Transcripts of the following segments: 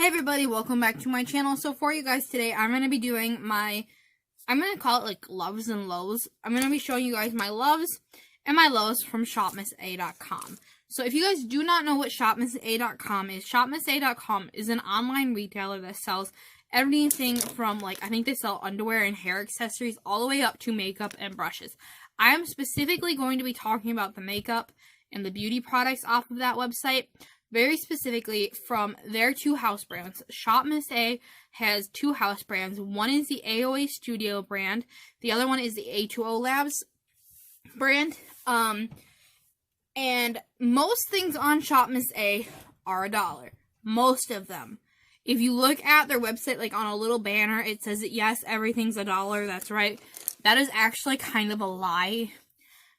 Hey everybody, welcome back to my channel. So for you guys today, I'm going to be doing I'm going to call it like loves and lows. I'm going to be showing you guys my loves and my lows from shopmissa.com. So if you guys do not know what shopmissa.com is, shopmissa.com is an online retailer that sells everything from I think they sell underwear and hair accessories all the way up to makeup and brushes. I am specifically going to be talking about the makeup and the beauty products off of that website. Very specifically from their two house brands. Shop Miss A has two house brands. One is the AOA Studio brand. The other one is the A2O Labs brand. And most things on Shop Miss A are $1. Most of them. If you look at their website, on a little banner, it says that yes, everything's $1. That's right. That is actually kind of a lie,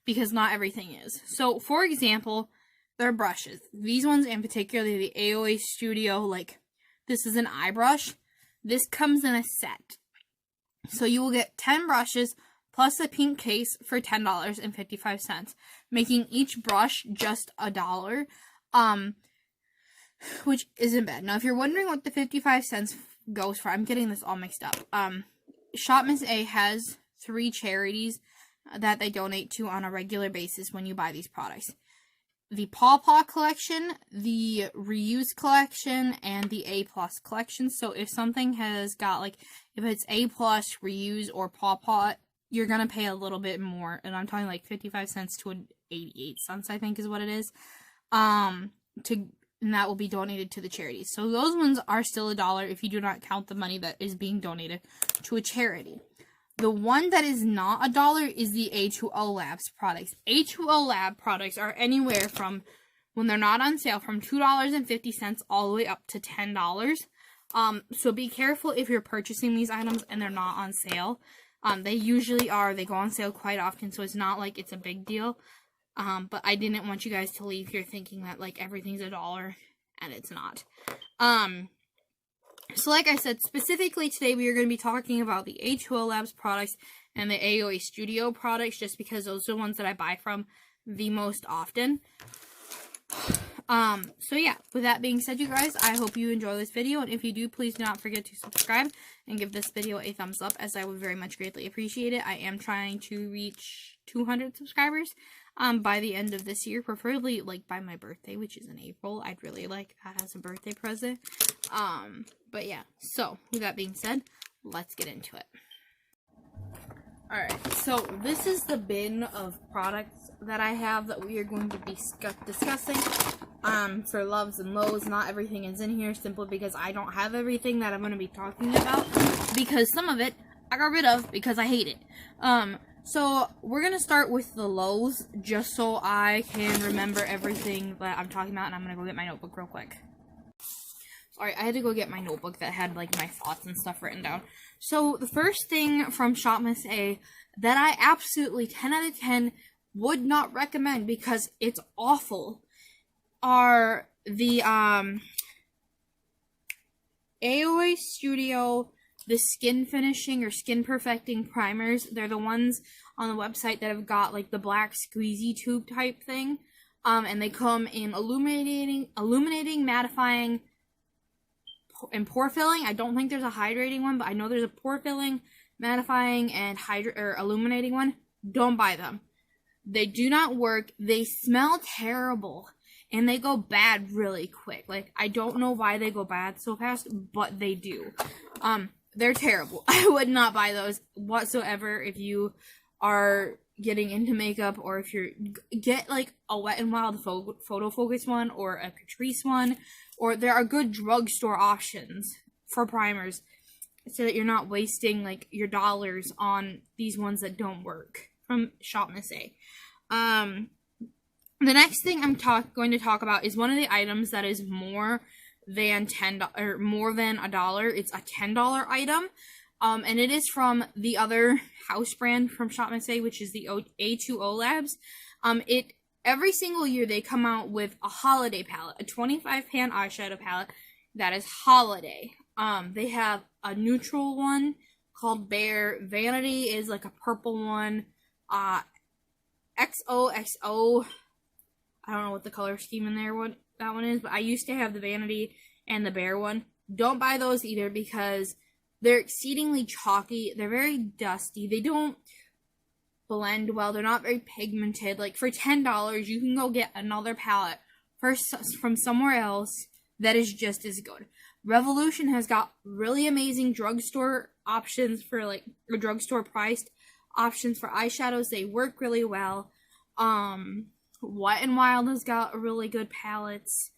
because not everything is. So, for example, their brushes. These ones in particular, the AOA Studio, this is an eye brush. This comes in a set. So you will get 10 brushes plus a pink case for $10.55, making each brush just $1, which isn't bad. Now, if you're wondering what the 55 cents goes for, I'm getting this all mixed up. Shop Miss A has 3 charities that they donate to on a regular basis when you buy these products. The Paw Paw collection, the Reuse collection, and the A Plus collection. So if something has got, if it's A Plus, Reuse, or Paw Paw, you're going to pay a little bit more. And I'm talking 55 cents to 88 cents, I think is what it is. And that will be donated to the charities. So those ones are still $1 if you do not count the money that is being donated to a charity. The one that is not $1 is the A2O Labs products. A2O Lab products are anywhere from, when they're not on sale, from $2.50 all the way up to $10. So be careful if you're purchasing these items and they're not on sale. They usually are. They go on sale quite often, so it's not like it's a big deal. But I didn't want you guys to leave here thinking that everything's $1, and it's not. So like I said, specifically today we are going to be talking about the A2O Labs products and the AOA Studio products, just because those are the ones that I buy from the most often. So yeah, with that being said, you guys, I hope you enjoy this video, and if you do, please do not forget to subscribe and give this video a thumbs up, as I would very much greatly appreciate it. I am trying to reach 200 subscribers by the end of this year, preferably by my birthday, which is in April. I'd really like that as a birthday present. But yeah, so with that being said, let's get into it. Alright, so this is the bin of products that I have that we are going to be discussing for loves and lows. Not everything is in here, simply because I don't have everything that I'm going to be talking about, because some of it I got rid of because I hate it. So we're going to start with the lows, just so I can remember everything that I'm talking about, and I'm going to go get my notebook real quick. Sorry, I had to go get my notebook that had, my thoughts and stuff written down. So, the first thing from Shop Miss A that I absolutely 10 out of 10 would not recommend because it's awful are the, AOA Studio, the skin finishing or skin perfecting primers. They're the ones on the website that have got, the black squeezy tube type thing. And they come in illuminating, mattifying, and pore filling. I don't think there's a hydrating one, but I know there's a pore filling, mattifying, and illuminating one. Don't buy them. They do not work. They smell terrible, and they go bad really quick. I don't know why they go bad so fast, but they do. They're terrible. I would not buy those whatsoever if you are getting into makeup, or if you're get a Wet n Wild photo focus one, or a Catrice one, or there are good drugstore options for primers, so that you're not wasting your dollars on these ones that don't work from Shop Miss A. The next thing I'm going to talk about is one of the items that is more than $1. It's a $10 item. And it is from the other house brand from Shop Miss A, which is the A2O Labs. Every single year they come out with a holiday palette, a 25-pan eyeshadow palette that is holiday. They have a neutral one called Bear. Vanity is a purple one. XOXO, I don't know what the color scheme in there that one is, but I used to have the Vanity and the Bear one. Don't buy those either because they're exceedingly chalky. They're very dusty. They don't blend well. They're not very pigmented. Like, for $10, you can go get another palette from somewhere else that is just as good. Revolution has got really amazing drugstore options for, like, or drugstore priced options for eyeshadows. They work really well. Wet n Wild has got really good palettes.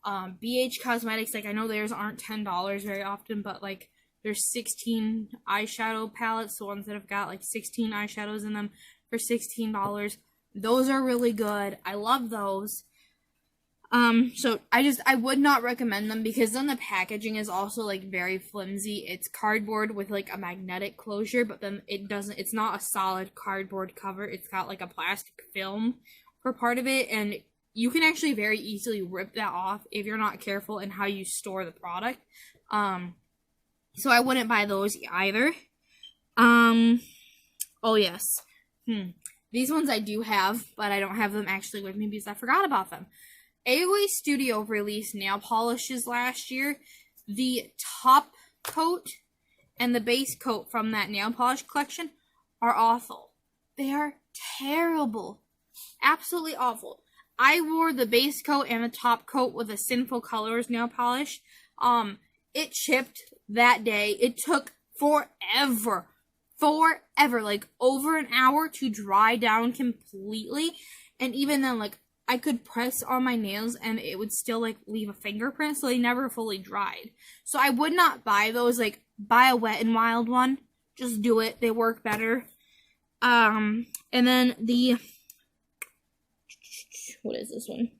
BH Cosmetics, like, I know theirs aren't $10 very often, but, like, there's 16 eyeshadow palettes, the ones that have got, like, 16 eyeshadows in them for $16. Those are really good. I love those. So I would not recommend them because then the packaging is also, like, very flimsy. It's cardboard with, like, a magnetic closure, but then it's not a solid cardboard cover. It's got, like, a plastic film for part of it, and you can actually very easily rip that off if you're not careful in how you store the product. So I wouldn't buy those either. Oh yes. These ones I do have, but I don't have them actually with me because I forgot about them. AOA Studio released nail polishes last year. The top coat and the base coat from that nail polish collection are awful. They are terrible. Absolutely awful. I wore the base coat and the top coat with a Sinful Colors nail polish. It chipped that day. It took forever, like over an hour to dry down completely. And even then, like, I could press on my nails and it would still, like, leave a fingerprint, so they never fully dried. So I would not buy those. Like, buy a Wet n Wild one. Just do it. They work better. And then what is this one?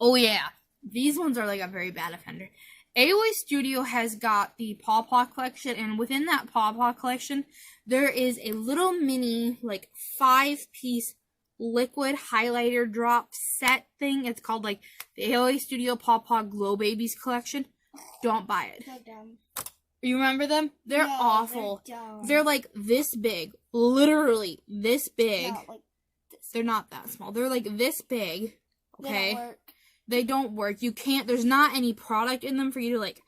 Oh yeah, these ones are, like, a very bad offender. AOA Studio has got the Paw Paw collection, and within that Paw Paw collection, there is a little mini, like, 5-piece liquid highlighter drop set thing. It's called, like, the AOA Studio Paw Paw Glow Babies collection. Don't buy it. They're dumb. You remember them? They're awful. They're like this big. Literally this big. not like this. They're not that small. They're like this big. Okay? They don't work. They don't work. You can't, there's not any product in them for you to, like,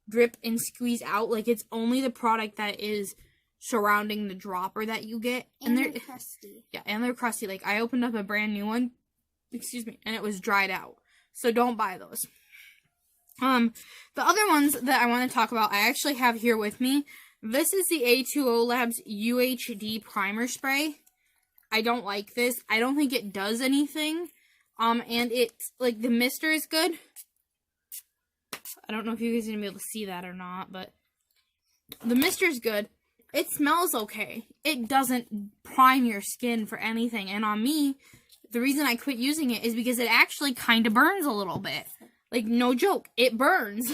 drip and squeeze out. Like, it's only the product that is surrounding the dropper that you get. And they're crusty. Yeah, and they're crusty. Like, I opened up a brand new one, and it was dried out. So don't buy those. The other ones that I want to talk about, I actually have here with me. This is the A2O Labs UHD Primer Spray. I don't like this. I don't think it does anything. And it's, like, the mister is good. I don't know if you guys are going to be able to see that or not, but the mister is good. It smells okay. It doesn't prime your skin for anything. And on me, the reason I quit using it is because it actually kind of burns a little bit. Like, no joke. It burns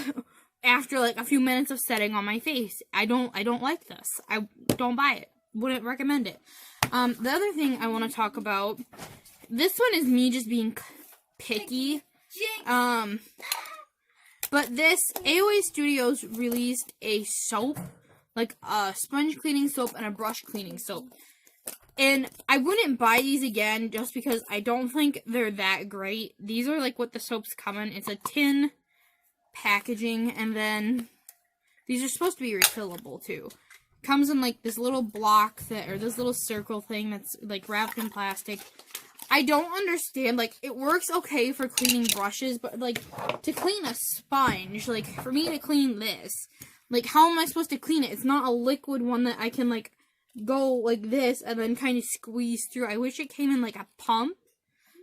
after, like, a few minutes of setting on my face. I don't like this. I don't buy it. Wouldn't recommend it. The other thing I want to talk about, this one is me just being picky. But this, AOA Studios released a soap, like a sponge cleaning soap and a brush cleaning soap. And I wouldn't buy these again just because I don't think they're that great. These are like what the soaps come in. It's a tin packaging, and then these are supposed to be refillable too. Comes in like this little block or this little circle thing that's like wrapped in plastic. I don't understand, like, it works okay for cleaning brushes, but, like, to clean a sponge, like, for me to clean this, like, how am I supposed to clean it? It's not a liquid one that I can, like, go like this and then kind of squeeze through. I wish it came in, like, a pump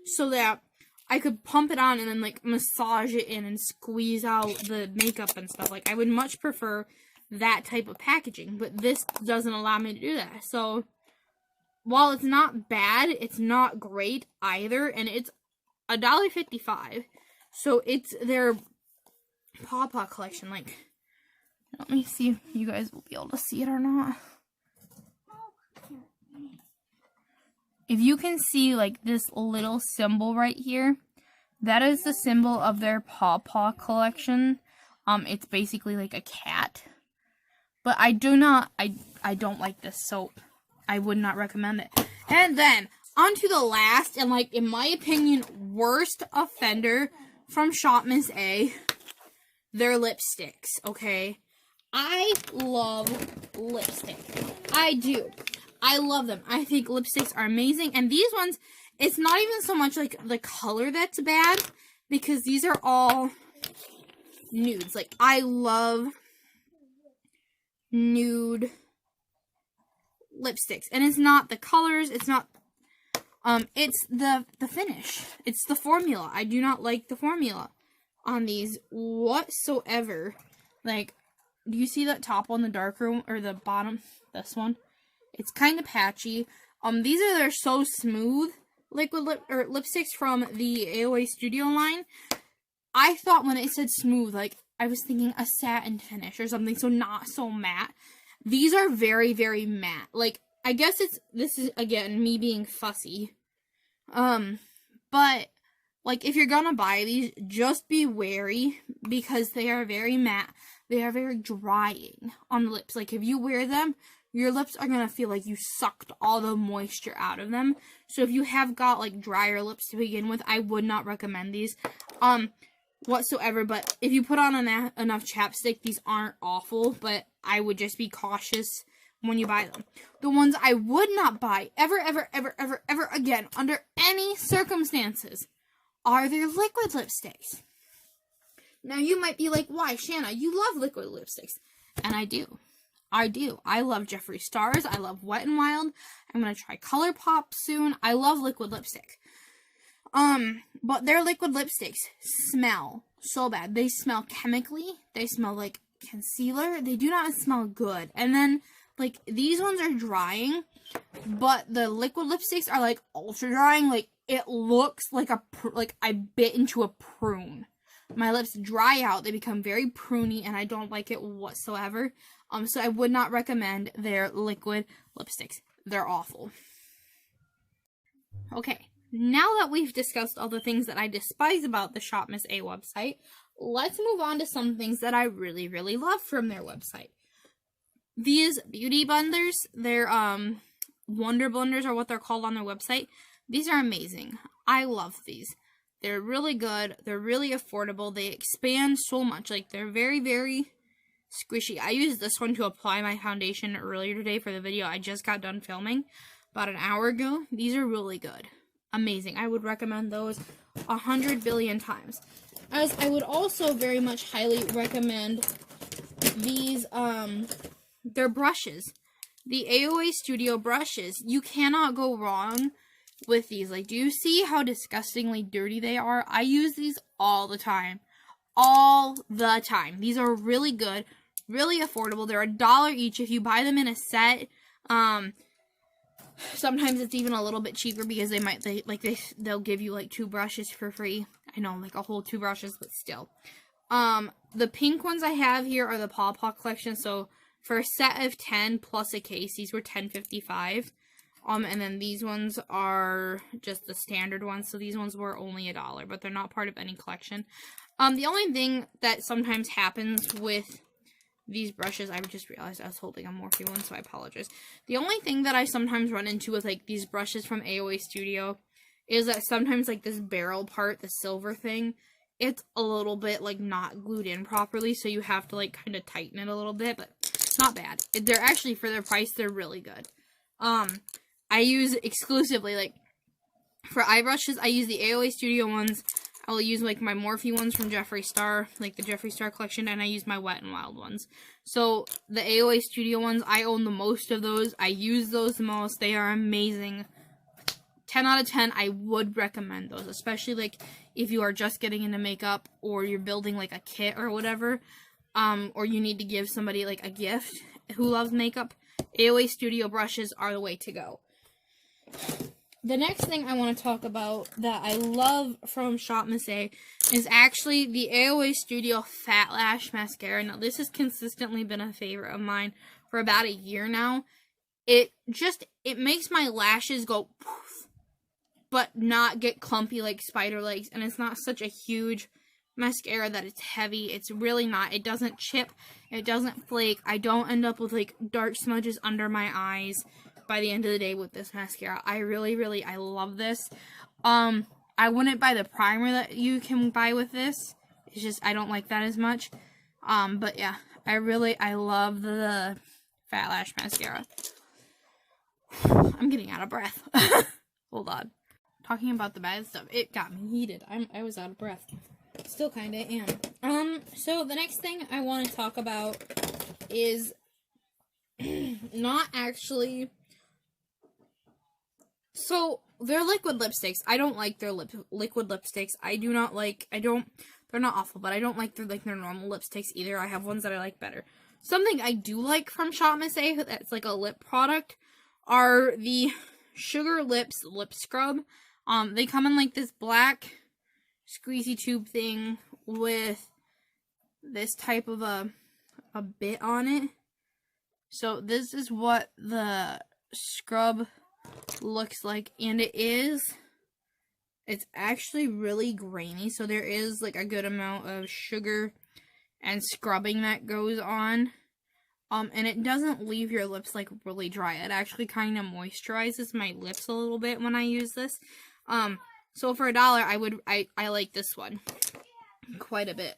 so that I could pump it on and then, like, massage it in and squeeze out the makeup and stuff. Like, I would much prefer that type of packaging, but this doesn't allow me to do that, so while it's not bad, it's not great either, and it's $1.55. So it's their Paw Paw collection. Like, let me see if you guys will be able to see it or not. If you can see, like, this little symbol right here, that is the symbol of their Paw Paw collection. It's basically like a cat. But I don't like this soap. I would not recommend it. And then, on to the last, and, like, in my opinion, worst offender from Shop Miss A. their lipsticks, okay? I love lipstick. I do. I love them. I think lipsticks are amazing. And these ones, it's not even so much like the color that's bad, because these are all nudes. Like, I love nude lipsticks. And it's not the colors, it's not, it's the finish. It's the formula. I do not like the formula on these whatsoever. Like, do you see that top one, the dark room, or the bottom, this one? It's kind of patchy. They're so smooth liquid lipsticks from the AOA Studio line. I thought when it said smooth, like, I was thinking a satin finish or something, so not so matte. These are very, very matte. Like, I guess this is, again, me being fussy. But, like, if you're gonna buy these, just be wary, because they are very matte. They are very drying on the lips. Like, if you wear them, your lips are gonna feel like you sucked all the moisture out of them. So if you have got, like, drier lips to begin with, I would not recommend these, whatsoever. But if you put on enough chapstick, these aren't awful, but I would just be cautious when you buy them. The ones I would not buy ever, ever, ever, ever, ever again, under any circumstances, are their liquid lipsticks. Now, you might be like, why, Shanna? You love liquid lipsticks. And I do. I do. I love Jeffree Star's. I love Wet n Wild. I'm going to try ColourPop soon. I love liquid lipstick. But their liquid lipsticks smell so bad. They smell chemically. They smell like concealer. They do not smell good. And then, like, these ones are drying, but the liquid lipsticks are, like, ultra drying. Like, it looks like I bit into a prune. My lips dry out. They become very pruny, and I don't like it whatsoever. So I would not recommend their liquid lipsticks. They're awful. Okay, now that we've discussed all the things that I despise about the Shop Miss A website, let's move on to some things that I really, really love from their website. These beauty blenders, they're Wonder Blenders are what they're called on their website. These are amazing. I love these. They're really good. They're really affordable. They expand so much. Like, they're very, very squishy. I used this one to apply my foundation earlier today for the video I just got done filming about an hour ago. These are really good. Amazing. I would recommend those 100 billion times. As I would also very much highly recommend these, they're brushes. The AOA Studio brushes. You cannot go wrong with these. Like, do you see how disgustingly dirty they are? I use these all the time. All the time. These are really good, really affordable. They're $1 each if you buy them in a set. Sometimes it's even a little bit cheaper because they'll give you like 2 brushes for free. I know, like a whole 2 brushes, but still. The pink ones I have here are the Paw Paw collection. So for a set of 10 plus a case, these were $10.55. And then these ones are just the standard ones. So these ones were only $1, but they're not part of any collection. The only thing that sometimes happens with these brushes, I just realized I was holding a Morphe one, so I apologize. The only thing that I sometimes run into with, like, these brushes from AOA Studio is that sometimes, like, this barrel part, the silver thing, it's a little bit, like, not glued in properly, so you have to, like, kind of tighten it a little bit, but it's not bad. They're actually, for their price, they're really good. I use exclusively, like, for eye brushes, I use the AOA Studio ones. I'll use, like, my Morphe ones from Jeffree Star, like the Jeffree Star collection, and I use my Wet n Wild ones. So, the AOA Studio ones, I own the most of those. I use those the most. They are amazing. 10 out of 10, I would recommend those, especially, like, if you are just getting into makeup, or you're building, like, a kit or whatever, or you need to give somebody, like, a gift who loves makeup. AOA Studio brushes are the way to go. The next thing I want to talk about that I love from Shop Miss A is actually the AOA Studio Fat Lash Mascara. Now, this has consistently been a favorite of mine for about a year now. It makes my lashes go poof, but not get clumpy like spider legs, and it's not such a huge mascara that it's heavy. It's really not. It doesn't chip. It doesn't flake. I don't end up with, like, dark smudges under my eyes by the end of the day with this mascara. I really, I love this. I wouldn't buy the primer that you can buy with this. It's just, I don't like that as much. But yeah, I love the Fat Lash mascara. I'm getting out of breath. Hold on. Talking about the bad stuff, it got me heated. I was out of breath. Still kinda am. So the next thing I want to talk about is not actually. So they're liquid lipsticks. I don't like their liquid lipsticks. They're not awful, but I don't like their normal lipsticks either. I have ones that I like better. Something I do like from Shop Miss A that's like a lip product are the Sugar Lips lip scrub. They come in like this black squeezy tube thing with this type of a bit on it. So this is what the scrub looks like, and it's actually really grainy, so there is like a good amount of sugar and scrubbing that goes on. And it doesn't leave your lips like really dry. It actually kind of moisturizes my lips a little bit when I use this. So for $1, I like this one quite a bit.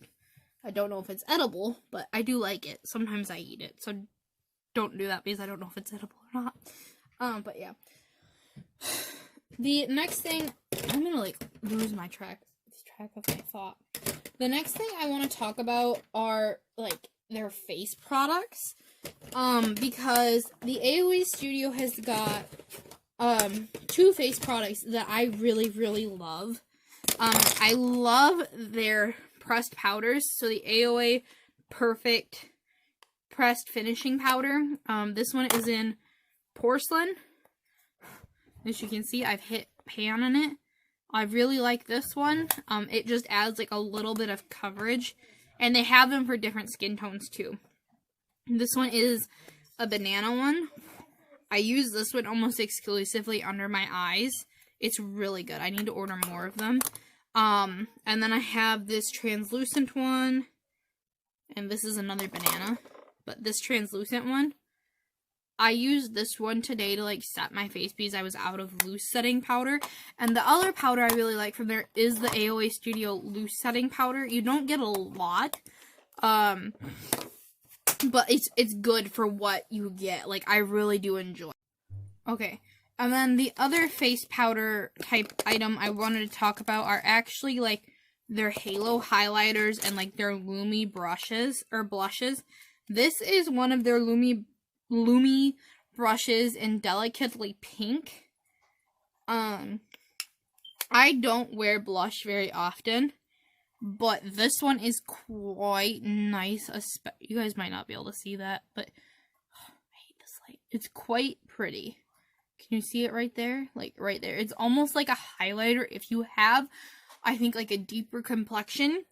I don't know if it's edible, but I do like it. Sometimes I eat it, so don't do that because I don't know if it's edible or not. But yeah. The next thing, I'm gonna like lose my track of my thought. The next thing I want to talk about are like their face products. Because the AOA Studio has got 2 face products that I really, really love. I love their pressed powders. So the AOA Perfect Pressed Finishing Powder. This one is in porcelain. As you can see, I've hit pan on it. I really like this one. It just adds like a little bit of coverage. And they have them for different skin tones too. This one is a banana one. I use this one almost exclusively under my eyes. It's really good. I need to order more of them. And then I have this translucent one. And this is another banana. But this translucent one, I used this one today to like set my face because I was out of loose setting powder. And the other powder I really like from there is the AOA Studio loose setting powder. You don't get a lot. But it's good for what you get. Like, I really do enjoy it. Okay. And then the other face powder type item I wanted to talk about are actually like their halo highlighters and like their Lumi brushes or blushes. This is one of their Lumi brushes in Delicately Pink. I don't wear blush very often, but this one is quite nice. You guys might not be able to see that, but I hate this light. It's quite pretty. Can you see it right there? Like, right there. It's almost like a highlighter if you have, I think, like a deeper complexion.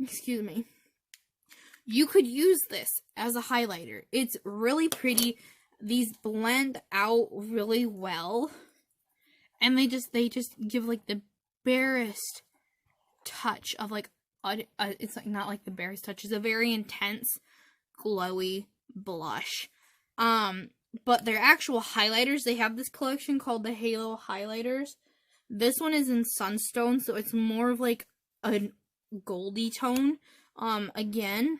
Excuse me. You could use this as a highlighter. It's really pretty. These blend out really well. And they just give, like, the barest touch of, like, it's like not like the barest touch. It's a very intense, glowy blush. But their actual highlighters, they have this collection called the Halo Highlighters. This one is in Sunstone, so it's more of like a goldy tone. Again,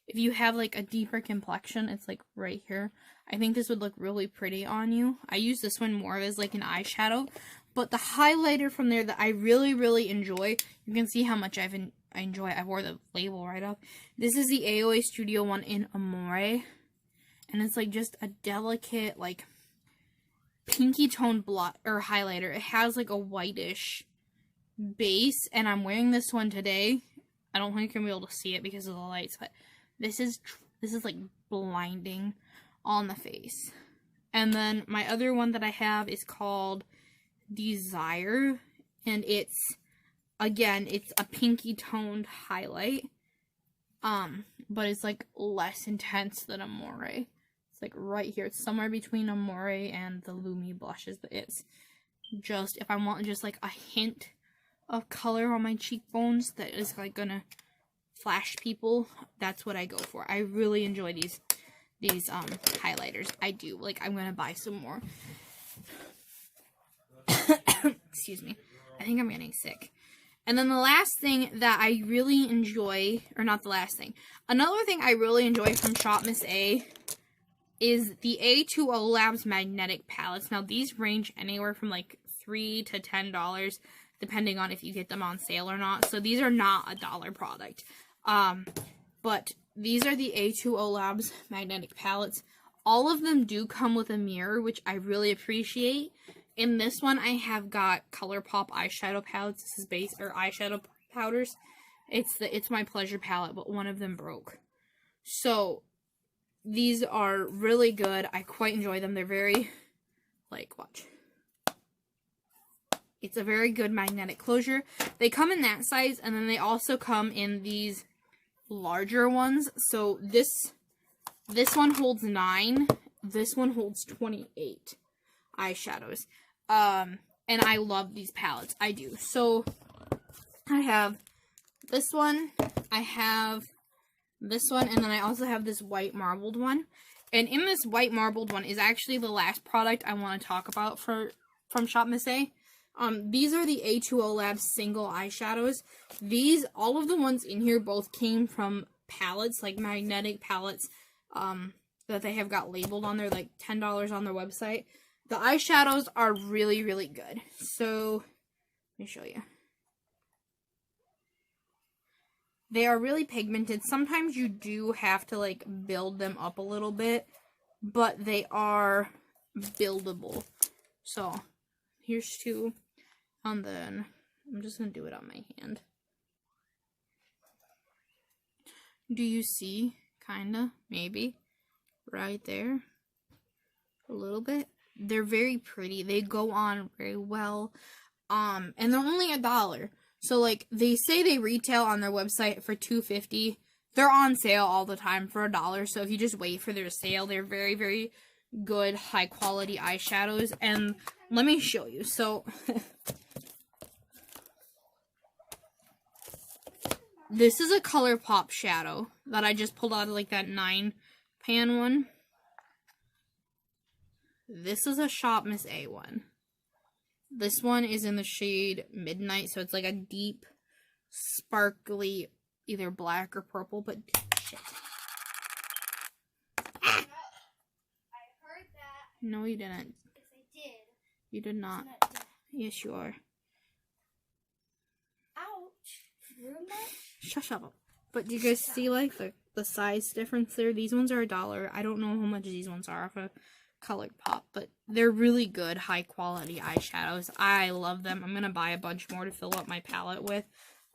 if you have like a deeper complexion, it's like right here. I think this would look really pretty on you. I use this one more as like an eyeshadow. But the highlighter from there that I really, really enjoy, you can see how much I enjoy. I wore the label right up. This is the AOA Studio one in Amore. And it's like just a delicate, like, pinky toned highlighter. It has like a whitish base. And I'm wearing this one today. I don't think you're going to be able to see it because of the lights. But this is like blinding on the face. And then my other one that I have is called Desire. And it's, again, it's a pinky toned highlight. But it's like less intense than Amore. It's like right here. It's somewhere between Amore and the Lumi blushes, but it's just, if I want just like a hint of color on my cheekbones that is like gonna flash people, that's what I go for. I really enjoy these highlighters. I do. Like, I'm gonna buy some more. Excuse me. I think I'm getting sick. And then the last thing that I really enjoy, or not the last thing, another thing I really enjoy from Shop Miss A is the A2O Labs magnetic palettes. Now, these range anywhere from like $3 to $10, depending on if you get them on sale or not. So these are not a dollar product. But these are the A2O Labs magnetic palettes. All of them do come with a mirror, which I really appreciate. In this one, I have got ColourPop eyeshadow palettes. This is base or eyeshadow powders. It's my pleasure palette, but one of them broke. So these are really good. I quite enjoy them. They're very, like, watch. It's a very good magnetic closure. They come in that size, and then they also come in these larger ones. So this one holds 9. This one holds 28 eyeshadows. And I love these palettes. I do. So I have this one. I have this one. And then I also have this white marbled one. And in this white marbled one is actually the last product I want to talk about from Shop Miss A. These are the A2O Labs single eyeshadows. All of the ones in here both came from palettes, like magnetic palettes, that they have got labeled on there, like $10 on their website. The eyeshadows are really, really good. So, let me show you. They are really pigmented. Sometimes you do have to, like, build them up a little bit, but they are buildable. So, here's 2. And then, I'm just going to do it on my hand. Do you see? Kinda, maybe. Right there. A little bit. They're very pretty. They go on very well. And they're only $1. So, like, they say they retail on their website for $2.50. They're on sale all the time for $1. So, if you just wait for their sale, they're very, very good, high-quality eyeshadows. And let me show you. So, this is a ColourPop shadow that I just pulled out of, like, that 9-pan one. This is a Shop Miss A one. This one is in the shade Midnight, so it's like a deep, sparkly, either black or purple, but shit. I heard that. No, you didn't. Yes, I did. You did not. Yes, you are. Ouch. Roommate? Shush up. But do you guys see, like, the size difference there? These ones are $1. I don't know how much these ones are off of ColourPop, but they're really good, high-quality eyeshadows. I love them. I'm going to buy a bunch more to fill up my palette with.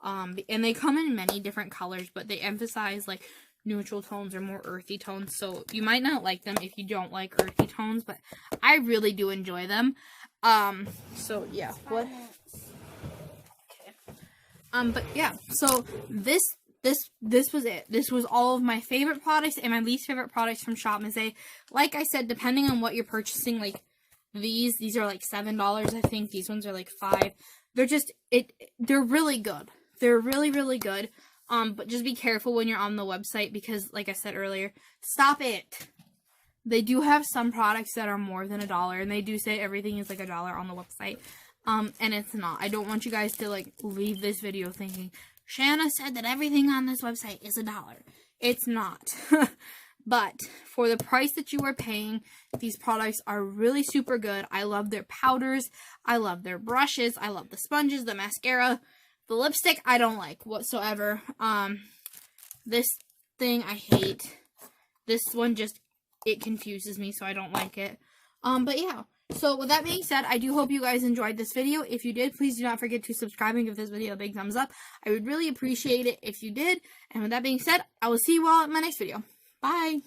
And they come in many different colors, but they emphasize, like, neutral tones or more earthy tones. So you might not like them if you don't like earthy tones, but I really do enjoy them. So, yeah. What? Okay. But, yeah. So, this was it. This was all of my favorite products and my least favorite products from Shop Miss A. Like I said, depending on what you're purchasing, like these are like $7, I think. These ones are like $5. They're just they're really good. They're really, really good. But just be careful when you're on the website because, like I said earlier, stop it. They do have some products that are more than $1, and they do say everything is like $1 on the website. And it's not. I don't want you guys to like leave this video thinking, Shanna said that everything on this website is $1. It's not. But for the price that you are paying, these products are really super good. I love their powders. I love their brushes. I love the sponges, the mascara. The lipstick, I don't like whatsoever. This thing, I hate. This one just, it confuses me, so I don't like it. But yeah. So, with that being said, I do hope you guys enjoyed this video. If you did, please do not forget to subscribe and give this video a big thumbs up. I would really appreciate it if you did. And with that being said, I will see you all in my next video. Bye!